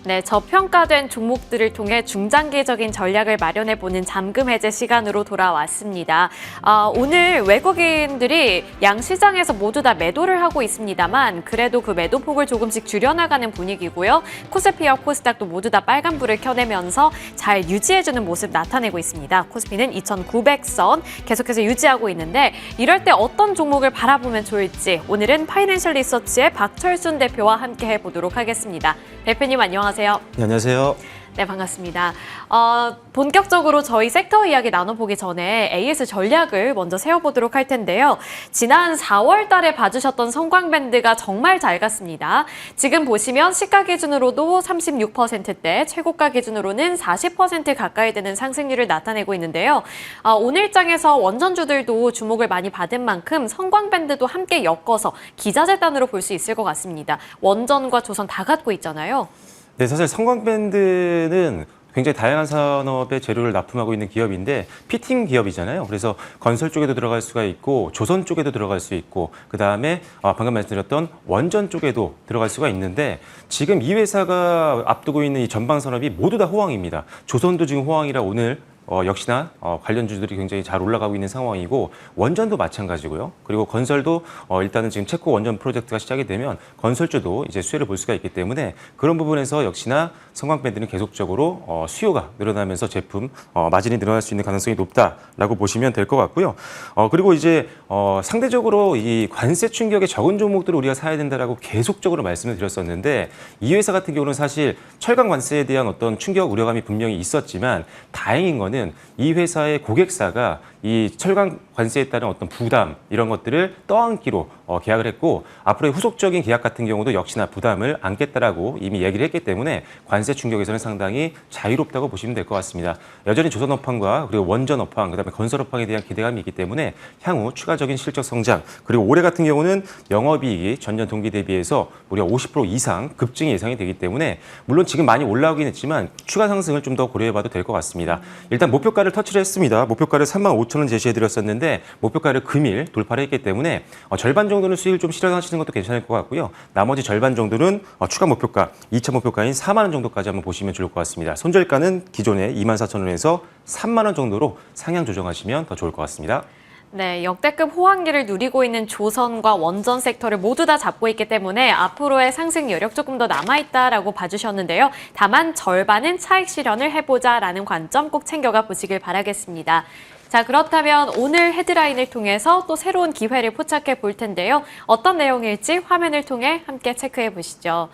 네, 저평가된 종목들을 통해 중장기적인 전략을 마련해보는 잠금 해제 시간으로 돌아왔습니다. 오늘 외국인들이 양 시장에서 모두 다 매도를 하고 있습니다만 그래도 그 매도폭을 조금씩 줄여나가는 분위기고요. 코스피와 코스닥도 모두 다 빨간불을 켜내면서 잘 유지해주는 모습 나타내고 있습니다. 코스피는 2,900선 계속해서 유지하고 있는데 이럴 때 어떤 종목을 바라보면 좋을지 오늘은 파이낸셜 리서치의 박철순 대표와 함께 해보도록 하겠습니다. 대표님 안녕하세요. 네, 안녕하세요. 네, 반갑습니다. 본격적으로 저희 섹터 이야기 나눠보기 전에 AS 전략을 먼저 세워보도록 할 텐데요. 지난 4월 달에 봐주셨던 성광밴드가 정말 잘 갔습니다. 지금 보시면 시가 기준으로도 36%대, 최고가 기준으로는 40% 가까이 되는 상승률을 나타내고 있는데요. 오늘 장에서 원전주들도 주목을 많이 받은 만큼 성광밴드도 함께 엮어서 기자재단으로 볼 수 있을 것 같습니다. 원전과 조선 다 갖고 있잖아요. 네, 사실 성광밴드는 굉장히 다양한 산업의 재료를 납품하고 있는 기업인데 피팅 기업이잖아요. 그래서 건설 쪽에도 들어갈 수가 있고 조선 쪽에도 들어갈 수 있고 그다음에 방금 말씀드렸던 원전 쪽에도 들어갈 수가 있는데 지금 이 회사가 앞두고 있는 이 전방 산업이 모두 다 호황입니다. 조선도 지금 호황이라 오늘 역시나 관련주들이 굉장히 잘 올라가고 있는 상황이고 원전도 마찬가지고요. 그리고 건설도 일단은 지금 체코 원전 프로젝트가 시작이 되면 건설주도 이제 수혜를 볼 수가 있기 때문에 그런 부분에서 역시나 성광밴드는 계속적으로 수요가 늘어나면서 제품 마진이 늘어날 수 있는 가능성이 높다라고 보시면 될 것 같고요. 그리고 이제 상대적으로 이 관세 충격에 적은 종목들을 우리가 사야 된다라고 계속적으로 말씀을 드렸었는데 이 회사 같은 경우는 사실 철강 관세에 대한 어떤 충격 우려감이 분명히 있었지만 다행인 거는 이 회사의 고객사가 이 철강 관세에 따른 어떤 부담 이런 것들을 떠안기로 계약을 했고 앞으로의 후속적인 계약 같은 경우도 역시나 부담을 안겠다라고 이미 얘기를 했기 때문에 관세 충격에서는 상당히 자유롭다고 보시면 될 것 같습니다. 여전히 조선 업황과 그리고 원전 업황 그다음에 건설 업황에 대한 기대감이 있기 때문에 향후 추가적인 실적 성장 그리고 올해 같은 경우는 영업이익이 전년 동기 대비해서 무려 50% 이상 급증이 예상이 되기 때문에 물론 지금 많이 올라오긴 했지만 추가 상승을 좀 더 고려해봐도 될 것 같습니다. 일단 목표가를 터치를 했습니다. 목표가를 35,000원 제시해드렸었는데 목표가를 금일 돌파를 했기 때문에 절반 정도는 수익을 좀 실현하시는 것도 괜찮을 것 같고요. 나머지 절반 정도는 추가 목표가 2차 목표가인 4만 원 정도까지 한번 보시면 좋을 것 같습니다. 손절가는 기존의 24,000원에서 3만 원 정도로 상향 조정하시면 더 좋을 것 같습니다. 네, 역대급 호황기를 누리고 있는 조선과 원전 섹터를 모두 다 잡고 있기 때문에 앞으로의 상승 여력 조금 더 남아있다라고 봐주셨는데요. 다만 절반은 차익 실현을 해보자라는 관점 꼭 챙겨가 보시길 바라겠습니다. 자, 그렇다면 오늘 헤드라인을 통해서 또 새로운 기회를 포착해 볼 텐데요. 어떤 내용일지 화면을 통해 함께 체크해 보시죠.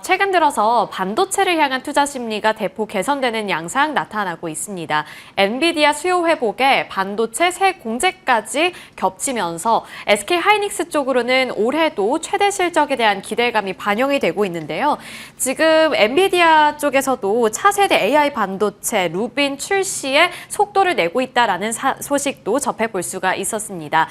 최근 들어서 반도체를 향한 투자 심리가 대폭 개선되는 양상 나타나고 있습니다. 엔비디아 수요 회복에 반도체 새 공제까지 겹치면서 SK 하이닉스 쪽으로는 올해도 최대 실적에 대한 기대감이 반영이 되고 있는데요. 지금 엔비디아 쪽에서도 차세대 AI 반도체 루빈 출시에 속도를 내고 있다라는 소식도 접해볼 수가 있었습니다.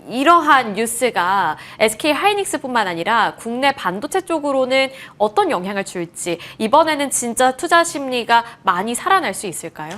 이러한 뉴스가 SK 하이닉스뿐만 아니라 국내 반도체 쪽으로 는 어떤 영향을 줄지 이번에는 진짜 투자 심리가 많이 살아날 수 있을까요?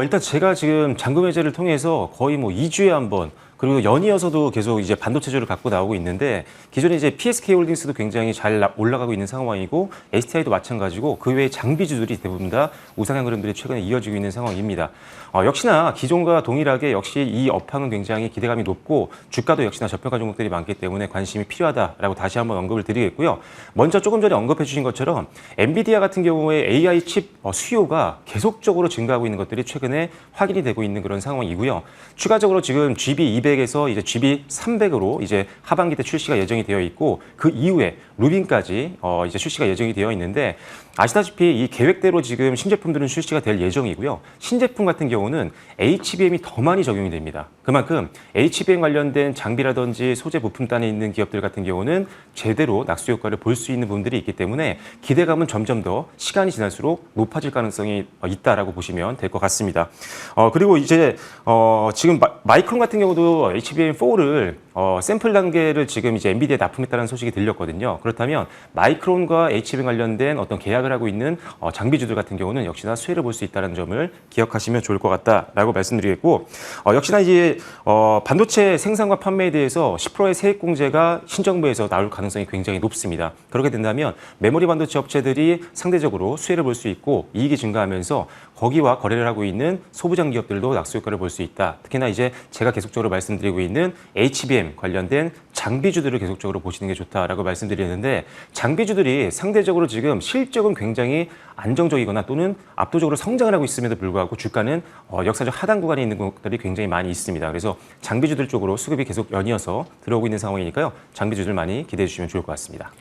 일단 제가 지금 잠금 해제를 통해서 거의 뭐 2주에 한 번 그리고 연이어서도 계속 이제 반도체주를 갖고 나오고 있는데 기존에 이제 PSK 홀딩스도 굉장히 잘 올라가고 있는 상황이고 STI도 마찬가지고 그 외의 장비주들이 대부분 다 우상향 흐름들이 최근에 이어지고 있는 상황입니다. 역시나 기존과 동일하게 역시 이 업황은 굉장히 기대감이 높고 주가도 역시나 저평가 종목들이 많기 때문에 관심이 필요하다라고 다시 한번 언급을 드리겠고요. 먼저 조금 전에 언급해 주신 것처럼 엔비디아 같은 경우에 AI 칩 수요가 계속적으로 증가하고 있는 것들이 최근에 확인이 되고 있는 그런 상황이고요. 추가적으로 지금 GB200에서 이제 GB300으로 이제 하반기 때 출시가 예정이 되어 있고 그 이후에 루빈까지 이제 출시가 예정이 되어 있는데 아시다시피 이 계획대로 지금 신제품들은 출시가 될 예정이고요. 신제품 같은 경우는 HBM이 더 많이 적용이 됩니다. 그만큼 HBM 관련된 장비라든지 소재 부품단에 있는 기업들 같은 경우는 제대로 낙수 효과를 볼 수 있는 부분들이 있기 때문에 기대감은 점점 더 시간이 지날수록 높아질 가능성이 있다라고 보시면 될 것 같습니다. 그리고 이제 지금 마이크론 같은 경우도 또 HBM4를 샘플 단계를 지금 이제 엔비디아에 납품했다는 소식이 들렸거든요. 그렇다면 마이크론과 HBM 관련된 어떤 계약을 하고 있는 장비주들 같은 경우는 역시나 수혜를 볼 수 있다는 점을 기억하시면 좋을 것 같다라고 말씀드리겠고, 역시나 이제 반도체 생산과 판매에 대해서 10%의 세액 공제가 신정부에서 나올 가능성이 굉장히 높습니다. 그렇게 된다면 메모리 반도체 업체들이 상대적으로 수혜를 볼 수 있고 이익이 증가하면서 거기와 거래를 하고 있는 소부장 기업들도 낙수 효과를 볼 수 있다. 특히나 이제 제가 계속적으로 말씀드리고 있는 HBM 관련된 장비주들을 계속적으로 보시는 게 좋다라고 말씀드리는데, 장비주들이 상대적으로 지금 실적은 굉장히 안정적이거나 또는 압도적으로 성장을 하고 있음에도 불구하고 주가는 역사적 하단 구간에 있는 것들이 굉장히 많이 있습니다. 그래서 장비주들 쪽으로 수급이 계속 연이어서 들어오고 있는 상황이니까요. 장비주들 많이 기대해 주시면 좋을 것 같습니다.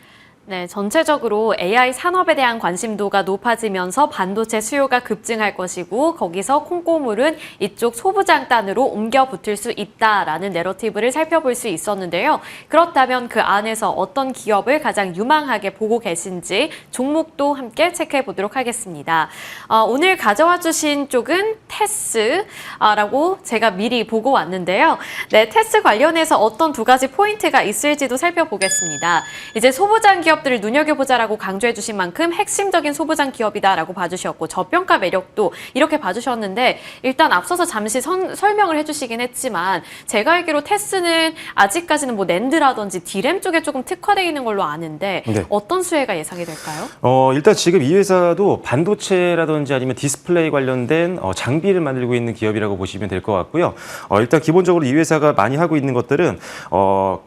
네, 전체적으로 AI 산업에 대한 관심도가 높아지면서 반도체 수요가 급증할 것이고 거기서 콩고물은 이쪽 소부장단으로 옮겨 붙을 수 있다라는 내러티브를 살펴볼 수 있었는데요. 그렇다면 그 안에서 어떤 기업을 가장 유망하게 보고 계신지 종목도 함께 체크해 보도록 하겠습니다. 오늘 가져와 주신 쪽은 테스라고 제가 미리 보고 왔는데요. 네, 테스 관련해서 어떤 두 가지 포인트가 있을지도 살펴보겠습니다. 이제 소부장 기업들을 눈여겨보자라고 강조해 주신 만큼 핵심적인 소부장 기업이다라고 봐주셨고 저평가 매력도 이렇게 봐주셨는데, 일단 앞서서 잠시 설명을 해주시긴 했지만 제가 알기로 테스는 아직까지는 뭐 낸드라든지 디램 쪽에 조금 특화되어 있는 걸로 아는데 네. 어떤 수혜가 예상이 될까요? 일단 지금 이 회사도 반도체라든지 아니면 디스플레이 관련된 장비를 만들고 있는 기업이라고 보시면 될 것 같고요. 일단 기본적으로 이 회사가 많이 하고 있는 것들은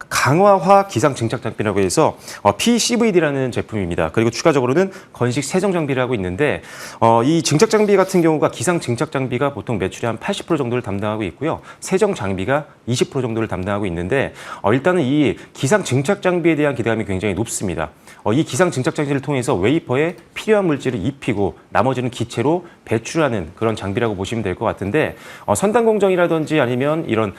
강화화 기상 증착 장비라고 해서 PCVD라는 제품입니다. 그리고 추가적으로는 건식 세정 장비를 하고 있는데, 이 증착 장비 같은 경우가 기상 증착 장비가 보통 매출의 한 80% 정도를 담당하고 있고요. 세정 장비가 20% 정도를 담당하고 있는데, 일단은 이 기상 증착 장비에 대한 기대감이 굉장히 높습니다. 이 기상 증착 장비를 통해서 웨이퍼에 필요한 물질을 입히고 나머지는 기체로 배출하는 그런 장비라고 보시면 될 것 같은데, 선단 공정이라든지 아니면 이런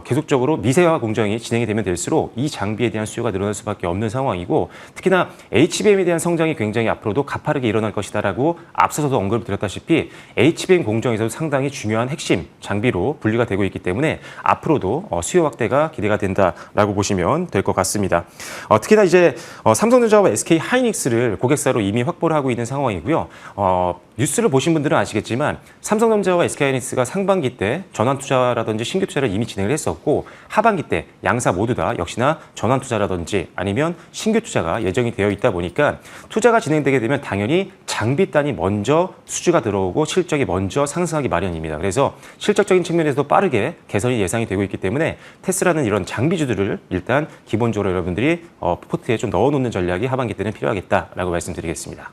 계속적으로 미세화 공정이 진행이 되면 될수록 이 장비에 대한 수요가 늘어날 수밖에 없는 상황이고, 특히나 HBM에 대한 성장이 굉장히 앞으로도 가파르게 일어날 것이다라고 앞서서도 언급을 드렸다시피 HBM 공정에서도 상당히 중요한 핵심 장비로 분류가 되고 있기 때문에 앞으로도 수요 확대가 기대가 된다라고 보시면 될 것 같습니다. 특히나 이제 삼성전자와 SK 하이닉스를 고객사로 이미 확보를 하고 있는 상황이고요. 뉴스를 보신 분들은 아시겠지만 삼성전자와 SK하이닉스가 상반기 때 전환 투자라든지 신규 투자를 이미 진행을 했었고, 하반기 때 양사 모두 다 역시나 전환 투자라든지 아니면 신규 투자가 예정이 되어 있다 보니까 투자가 진행되게 되면 당연히 장비단이 먼저 수주가 들어오고 실적이 먼저 상승하기 마련입니다. 그래서 실적적인 측면에서도 빠르게 개선이 예상이 되고 있기 때문에 테스라는 이런 장비주들을 일단 기본적으로 여러분들이 포트에 좀 넣어놓는 전략이 하반기 때는 필요하겠다라고 말씀드리겠습니다.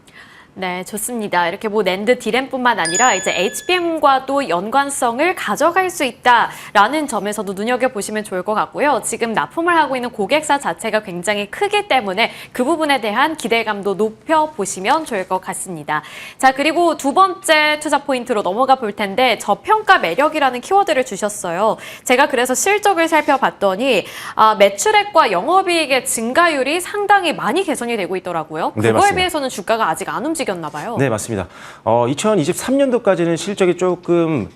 네, 좋습니다. 이렇게 뭐 낸드 디램뿐만 아니라 이제 HBM과도 연관성을 가져갈 수 있다라는 점에서도 눈여겨보시면 좋을 것 같고요. 지금 납품을 하고 있는 고객사 자체가 굉장히 크기 때문에 그 부분에 대한 기대감도 높여보시면 좋을 것 같습니다. 자, 그리고 두 번째 투자 포인트로 넘어가 볼 텐데 저평가 매력이라는 키워드를 주셨어요. 제가 그래서 실적을 살펴봤더니 매출액과 영업이익의 증가율이 상당히 많이 개선이 되고 있더라고요. 네, 그거에 맞습니다. 비해서는 주가가 아직 안 움직였나 봐요. 네, 맞습니다. 2023년도까지는 실적이 조금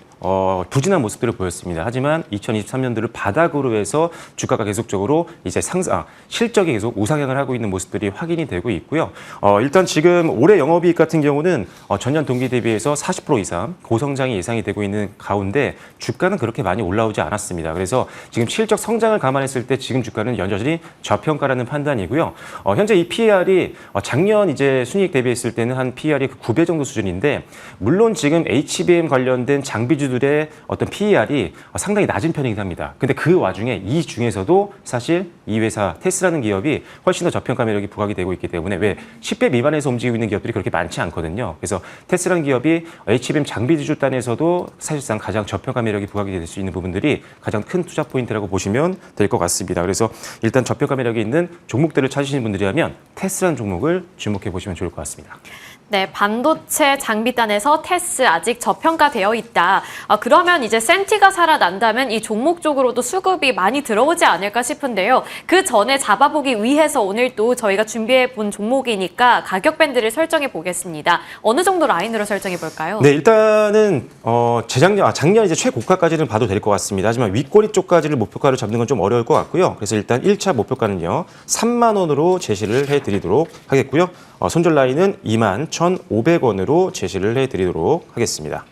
부진한 모습들을 보였습니다. 하지만 2023년도를 바닥으로 해서 주가가 계속적으로 이제 실적이 계속 우상향을 하고 있는 모습들이 확인이 되고 있고요. 일단 지금 올해 영업이익 같은 경우는 전년 동기 대비해서 40% 이상 고성장이 예상이 되고 있는 가운데 주가는 그렇게 많이 올라오지 않았습니다. 그래서 지금 실적 성장을 감안했을 때 지금 주가는 여전히 저평가라는 판단이고요. 현재 이 PER이 작년 이제 순이익 대비했을 때는 한 PER이 9배 정도 수준인데, 물론 지금 HBM 관련된 장비주들의 어떤 PER이 상당히 낮은 편이긴 합니다. 근데 그 와중에 이 중에서도 사실 이 회사 테스라는 기업이 훨씬 더 저평가 매력이 부각이 되고 있기 때문에 왜 10배 미만에서 움직이고 있는 기업들이 그렇게 많지 않거든요. 그래서 테스라는 기업이 HBM 장비주주 단에서도 사실상 가장 저평가 매력이 부각이 될 수 있는 부분들이 가장 큰 투자 포인트라고 보시면 될 것 같습니다. 그래서 일단 저평가 매력이 있는 종목들을 찾으시는 분들이라면 테스라는 종목을 주목해 보시면 좋을 것 같습니다. 네, 반도체 장비단에서 테스 아직 저평가되어 있다. 그러면 이제 센티가 살아난다면 이 종목 쪽으로도 수급이 많이 들어오지 않을까 싶은데요. 그 전에 잡아보기 위해서 오늘 또 저희가 준비해 본 종목이니까 가격 밴드를 설정해 보겠습니다. 어느 정도 라인으로 설정해 볼까요? 네, 일단은 작년 이제 최고가까지는 봐도 될 것 같습니다. 하지만 윗꼬리 쪽까지를 목표가로 잡는 건 좀 어려울 것 같고요. 그래서 일단 1차 목표가는요. 3만 원으로 제시를 해드리도록 하겠고요. 손절 라인은 21,500원으로 제시를 해드리도록 하겠습니다.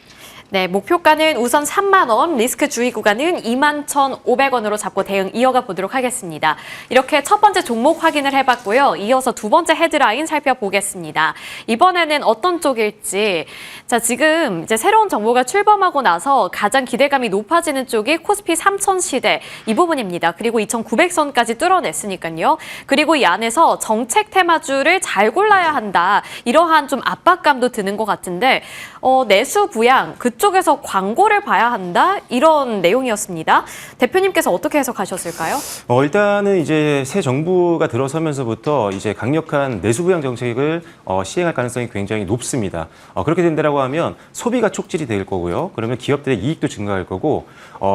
네, 목표가는 우선 3만 원, 리스크 주의 구간은 21,500원으로 잡고 대응 이어가 보도록 하겠습니다. 이렇게 첫 번째 종목 확인을 해봤고요. 이어서 두 번째 헤드라인 살펴보겠습니다. 이번에는 어떤 쪽일지. 자, 지금 이제 새로운 정보가 출범하고 나서 가장 기대감이 높아지는 쪽이 코스피 3000 시대 이 부분입니다. 그리고 2,900선까지 뚫어냈으니까요. 그리고 이 안에서 정책 테마주를 잘 골라야 한다. 이러한 좀 압박감도 드는 것 같은데 내수 부양 그쪽에서 광고를 봐야 한다 이런 내용이었습니다. 대표님께서 어떻게 해석하셨을까요? 일단은 이제 새 정부가 들어서면서부터 이제 강력한 내수부양 정책을 시행할 가능성이 굉장히 높습니다. 그렇게 된다라고 하면 소비가 촉진이 될 거고요. 그러면 기업들의 이익도 증가할 거고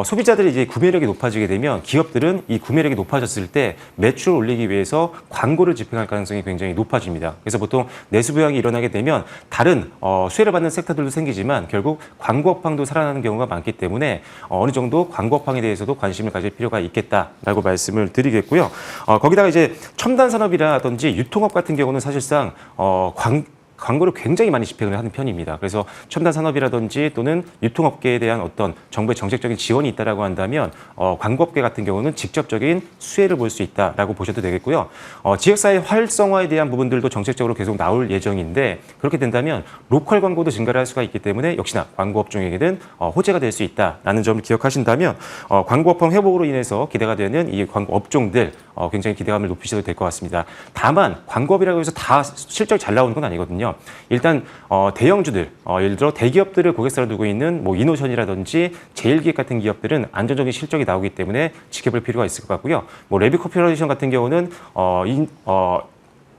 소비자들의 이제 구매력이 높아지게 되면 기업들은 이 구매력이 높아졌을 때 매출을 올리기 위해서 광고를 집행할 가능성이 굉장히 높아집니다. 그래서 보통 내수부양이 일어나게 되면 다른 수혜를 받는 섹터들도 생기지만 결국 광고 업황도 살아나는 경우가 많기 때문에 어느 정도 광고 업황에 대해서도 관심을 가질 필요가 있겠다라고 말씀을 드리겠고요. 거기다가 이제 첨단 산업이라든지 유통업 같은 경우는 사실상 광고를 굉장히 많이 집행을 하는 편입니다. 그래서 첨단 산업이라든지 또는 유통업계에 대한 어떤 정부의 정책적인 지원이 있다라고 한다면 광고업계 같은 경우는 직접적인 수혜를 볼 수 있다라고 보셔도 되겠고요. 지역사회 활성화에 대한 부분들도 정책적으로 계속 나올 예정인데 그렇게 된다면 로컬 광고도 증가를 할 수가 있기 때문에 역시나 광고업종에게는 호재가 될 수 있다라는 점을 기억하신다면 광고업황 회복으로 인해서 기대가 되는 이 광고업종들 굉장히 기대감을 높이셔도 될 것 같습니다. 다만 광고업이라고 해서 다 실적이 잘 나오는 건 아니거든요. 일단 대형주들, 예를 들어 대기업들을 고객사로 두고 있는 뭐 이노션이라든지 제일기획 같은 기업들은 안정적인 실적이 나오기 때문에 지켜볼 필요가 있을 것 같고요. 뭐 레비 코퍼레이션 같은 경우는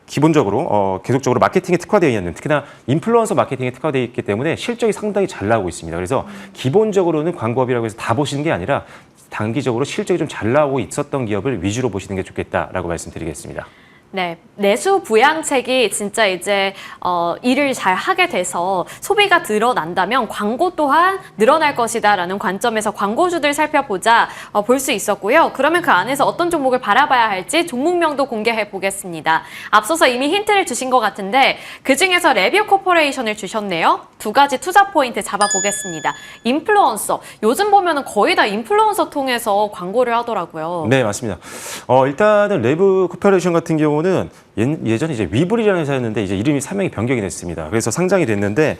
기본적으로 계속적으로 마케팅에 특화되어 있는 특히나 인플루언서 마케팅에 특화되어 있기 때문에 실적이 상당히 잘 나오고 있습니다. 그래서 기본적으로는 광고업이라고 해서 다 보시는 게 아니라 단기적으로 실적이 좀 잘 나오고 있었던 기업을 위주로 보시는 게 좋겠다라고 말씀드리겠습니다. 네, 내수 부양책이 진짜 이제 일을 잘 하게 돼서 소비가 드러난다면 광고 또한 늘어날 것이다라는 관점에서 광고주들 살펴보자 볼 수 있었고요. 그러면 그 안에서 어떤 종목을 바라봐야 할지 종목명도 공개해 보겠습니다. 앞서서 이미 힌트를 주신 것 같은데 그중에서 레비오 코퍼레이션을 주셨네요. 두 가지 투자 포인트 잡아보겠습니다. 인플루언서, 요즘 보면은 거의 다 인플루언서 통해서 광고를 하더라고요. 네, 맞습니다. 일단은 레브 코퍼레이션 같은 경우는 예전에 이제 위블이라는 회사였는데 이제 이름이 사명이 변경이 됐습니다. 그래서 상장이 됐는데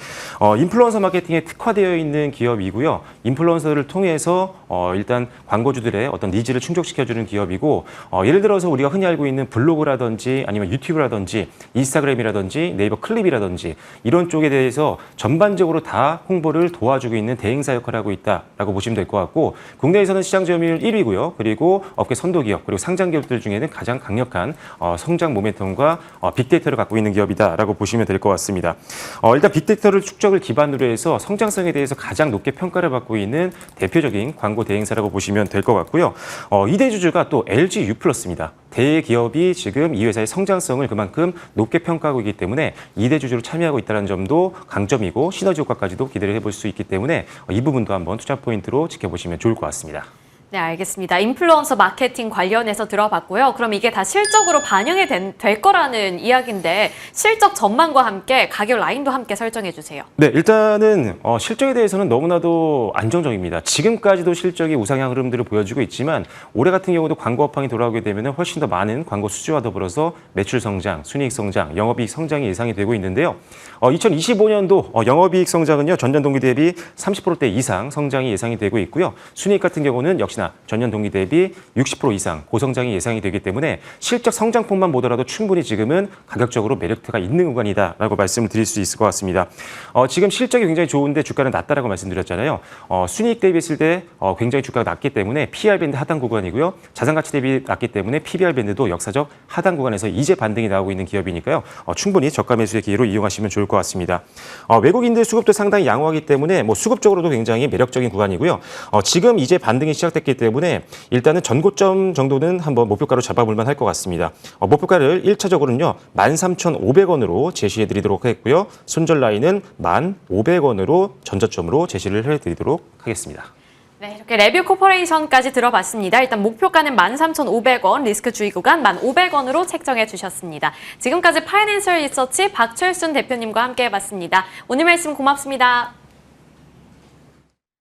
인플루언서 마케팅에 특화되어 있는 기업이고요. 인플루언서를 통해서 일단 광고주들의 어떤 니즈를 충족시켜주는 기업이고 예를 들어서 우리가 흔히 알고 있는 블로그라든지 아니면 유튜브라든지 인스타그램이라든지 네이버 클립이라든지 이런 쪽에 대해서 전반적으로 다 홍보를 도와주고 있는 대행사 역할을 하고 있다라고 보시면 될 것 같고 국내에서는 시장 점유율 1위고요. 그리고 업계 선도 기업 그리고 상장 기업들 중에는 가장 강력한 성장 모멘텀과 빅데이터를 갖고 있는 기업이다라고 보시면 될 것 같습니다. 일단 빅데이터를 축적을 기반으로 해서 성장성에 대해서 가장 높게 평가를 받고 있는 대표적인 광고 대행사라고 보시면 될 것 같고요. 2대 주주가 또 LG U+입니다. 대기업이 지금 이 회사의 성장성을 그만큼 높게 평가하고 있기 때문에 2대 주주로 참여하고 있다는 점도 강점이고 시너지 효과까지도 기대를 해볼 수 있기 때문에 이 부분도 한번 투자 포인트로 지켜보시면 좋을 것 같습니다. 네, 알겠습니다. 인플루언서 마케팅 관련해서 들어봤고요. 그럼 이게 다 실적으로 반영이 될 거라는 이야기인데 실적 전망과 함께 가격 라인도 함께 설정해 주세요. 네, 일단은 실적에 대해서는 너무나도 안정적입니다. 지금까지도 실적이 우상향 흐름들을 보여주고 있지만 올해 같은 경우도 광고 업황이 돌아오게 되면 훨씬 더 많은 광고 수주와 더불어서 매출 성장, 순이익 성장, 영업이익 성장이 예상이 되고 있는데요. 2025년도 영업이익 성장은요 전년 동기 대비 30%대 이상 성장이 예상이 되고 있고요. 순이익 같은 경우는 역시나 역시나 전년 동기 대비 60% 이상 고성장이 예상이 되기 때문에 실적 성장폭만 보더라도 충분히 지금은 가격적으로 매력대가 있는 구간이다라고 말씀을 드릴 수 있을 것 같습니다. 지금 실적이 굉장히 좋은데 주가는 낮다라고 말씀드렸잖아요. 순이익 대비했을 때 굉장히 주가가 낮기 때문에 PER 밴드 하단 구간이고요. 자산가치 대비 낮기 때문에 PBR 밴드도 역사적 하단 구간에서 이제 반등이 나오고 있는 기업이니까요. 충분히 저가 매수의 기회로 이용하시면 좋을 것 같습니다. 외국인들 수급도 상당히 양호하기 때문에 수급적으로도 굉장히 매력적인 구간이고요. 지금 이제 반등이 시작됐기 때문에 일단은 전고점 정도는 한번 목표가로 잡아볼만 할 것 같습니다. 목표가를 1차적으로는요. 13,500원으로 제시해 드리도록 했고요. 손절 라인은 1,500원으로 전저점으로 제시를 해드리도록 하겠습니다. 네, 이렇게 레뷰 코퍼레이션까지 들어봤습니다. 일단 목표가는 13,500원, 리스크 주의 구간 1,500원으로 책정해 주셨습니다. 지금까지 파이낸셜 리서치 박철순 대표님과 함께 해봤습니다. 오늘 말씀 고맙습니다.